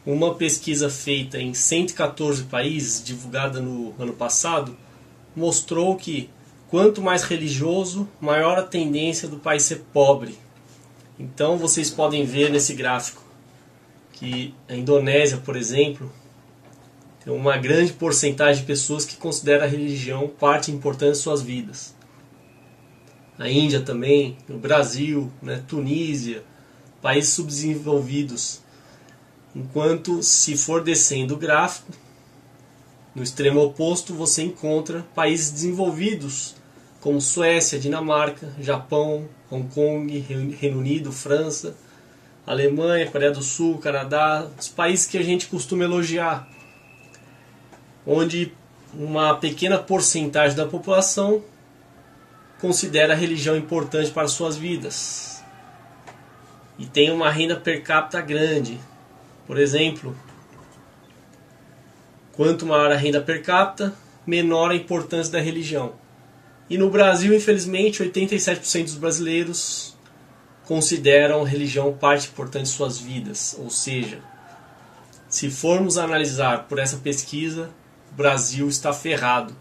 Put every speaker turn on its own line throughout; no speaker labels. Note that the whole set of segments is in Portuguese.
Uma pesquisa feita em 114 países, divulgada no ano passado, mostrou que quanto mais religioso, maior a tendência do país ser pobre. Então vocês podem ver nesse gráfico que a Indonésia, por exemplo, tem uma grande porcentagem de pessoas que considera a religião parte importante de suas vidas. A Índia também, o Brasil, Tunísia, países subdesenvolvidos. Enquanto, se for descendo o gráfico, no extremo oposto você encontra países desenvolvidos, como Suécia, Dinamarca, Japão, Hong Kong, Reino Unido, França, Alemanha, Coreia do Sul, Canadá, os países que a gente costuma elogiar, onde uma pequena porcentagem da população considera a religião importante para suas vidas e tem uma renda per capita grande. Por exemplo, quanto maior a renda per capita, menor a importância da religião. E no Brasil, infelizmente, 87% dos brasileiros consideram a religião parte importante de suas vidas. Ou seja, se formos analisar por essa pesquisa, o Brasil está ferrado.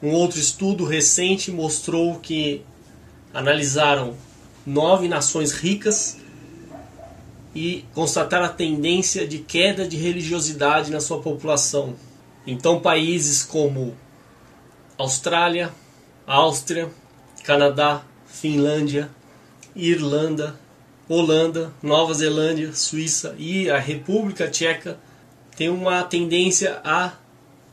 Um outro estudo recente mostrou que analisaram 9 nações ricas e constataram a tendência de queda de religiosidade na sua população. Então países como Austrália, Áustria, Canadá, Finlândia, Irlanda, Holanda, Nova Zelândia, Suíça e a República Tcheca têm uma tendência à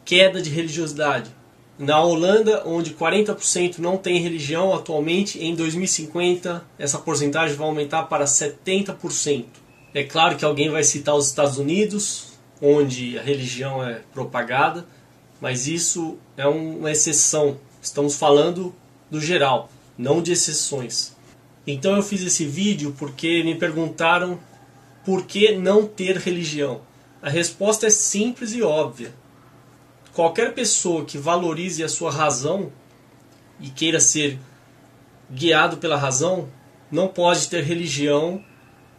queda de religiosidade. Na Holanda, onde 40% não tem religião atualmente, em 2050 essa porcentagem vai aumentar para 70%. É claro que alguém vai citar os Estados Unidos, onde a religião é propagada, mas isso é uma exceção. Estamos falando do geral, não de exceções. Então eu fiz esse vídeo porque me perguntaram por que não ter religião. A resposta é simples e óbvia. Qualquer pessoa que valorize a sua razão e queira ser guiado pela razão, não pode ter religião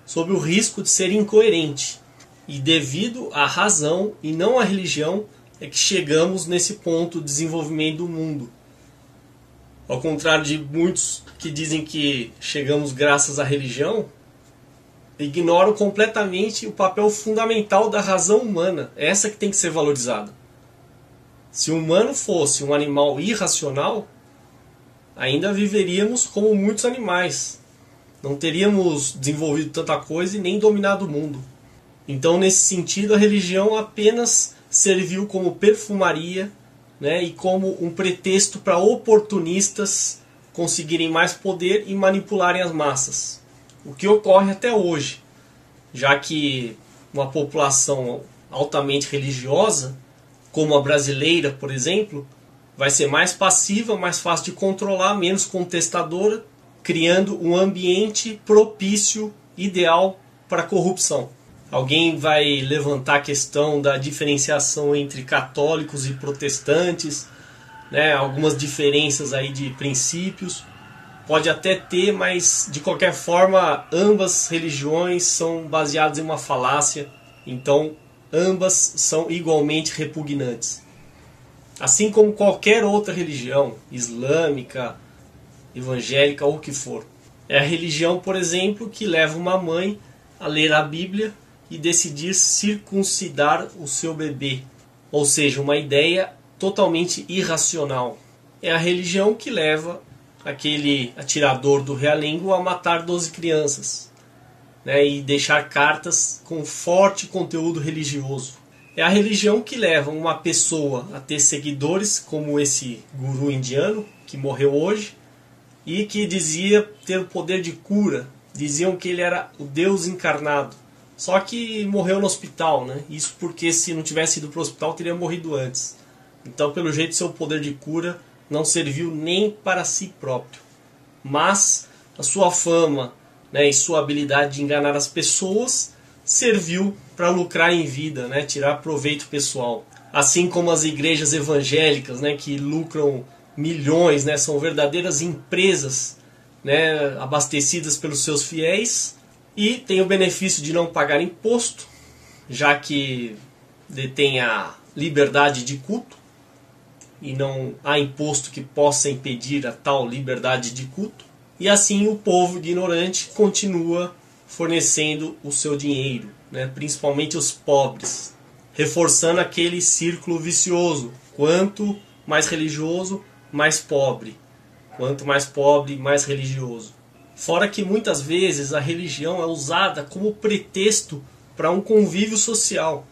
sob o risco de ser incoerente. E devido à razão e não à religião é que chegamos nesse ponto de desenvolvimento do mundo. Ao contrário de muitos que dizem que chegamos graças à religião, ignoram completamente o papel fundamental da razão humana. Essa que tem que ser valorizada. Se o humano fosse um animal irracional, ainda viveríamos como muitos animais. Não teríamos desenvolvido tanta coisa e nem dominado o mundo. Então, nesse sentido, a religião apenas serviu como perfumaria, e como um pretexto para oportunistas conseguirem mais poder e manipularem as massas. O que ocorre até hoje, já que uma população altamente religiosa, como a brasileira, por exemplo, vai ser mais passiva, mais fácil de controlar, menos contestadora, criando um ambiente propício, ideal para a corrupção. Alguém vai levantar a questão da diferenciação entre católicos e protestantes, algumas diferenças aí de princípios. Pode até ter, mas de qualquer forma ambas religiões são baseadas em uma falácia, então ambas são igualmente repugnantes. Assim como qualquer outra religião, islâmica, evangélica ou o que for. É a religião, por exemplo, que leva uma mãe a ler a Bíblia e decidir circuncidar o seu bebê. Ou seja, uma ideia totalmente irracional. É a religião que leva aquele atirador do realengo a matar 12 crianças, e deixar cartas com forte conteúdo religioso. É a religião que leva uma pessoa a ter seguidores, como esse guru indiano, que morreu hoje, e que dizia ter o poder de cura. Diziam que ele era o Deus encarnado. Só que morreu no hospital, Isso porque se não tivesse ido para o hospital teria morrido antes. Então, pelo jeito, seu poder de cura não serviu nem para si próprio. Mas a sua fama, e sua habilidade de enganar as pessoas serviu para lucrar em vida, tirar proveito pessoal. Assim como as igrejas evangélicas, que lucram milhões, são verdadeiras empresas, abastecidas pelos seus fiéis e têm o benefício de não pagar imposto já que detém a liberdade de culto e não há imposto que possa impedir a tal liberdade de culto. E assim o povo ignorante continua fornecendo o seu dinheiro, né? Principalmente os pobres, reforçando aquele círculo vicioso. Quanto mais religioso, mais pobre. Quanto mais pobre, mais religioso. Fora que muitas vezes a religião é usada como pretexto para um convívio social.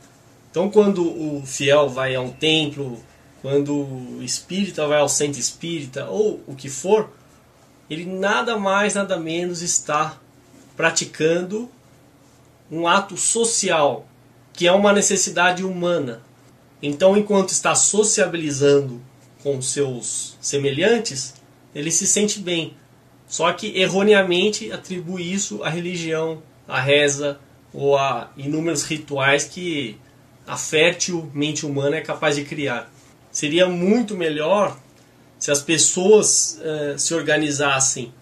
Então quando o fiel vai a um templo, quando o espírita vai ao centro espírita, ou o que for, ele nada mais, nada menos está praticando um ato social, que é uma necessidade humana. Então, enquanto está sociabilizando com seus semelhantes, ele se sente bem. Só que, erroneamente, atribui isso à religião, à reza ou a inúmeros rituais que a fértil mente humana é capaz de criar. Seria muito melhor se as pessoas se organizassem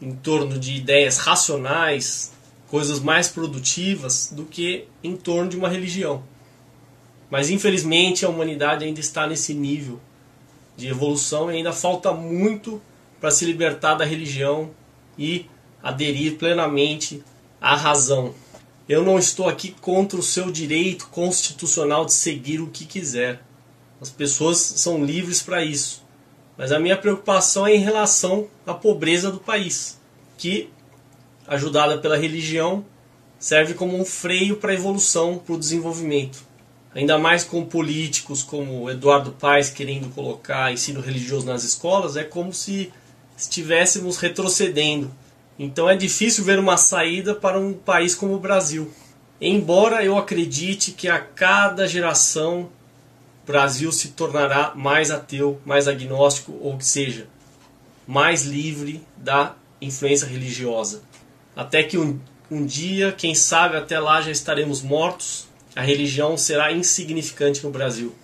em torno de ideias racionais, coisas mais produtivas, do que em torno de uma religião. Mas infelizmente a humanidade ainda está nesse nível de evolução e ainda falta muito para se libertar da religião e aderir plenamente à razão. Eu não estou aqui contra o seu direito constitucional de seguir o que quiser. As pessoas são livres para isso. Mas a minha preocupação é em relação à pobreza do país, que, ajudada pela religião, serve como um freio para a evolução, para o desenvolvimento. Ainda mais com políticos como Eduardo Paes querendo colocar ensino religioso nas escolas, é como se estivéssemos retrocedendo. Então é difícil ver uma saída para um país como o Brasil. Embora eu acredite que a cada geração o Brasil se tornará mais ateu, mais agnóstico, ou que seja, mais livre da influência religiosa. Até que um dia, quem sabe até lá já estaremos mortos, a religião será insignificante no Brasil.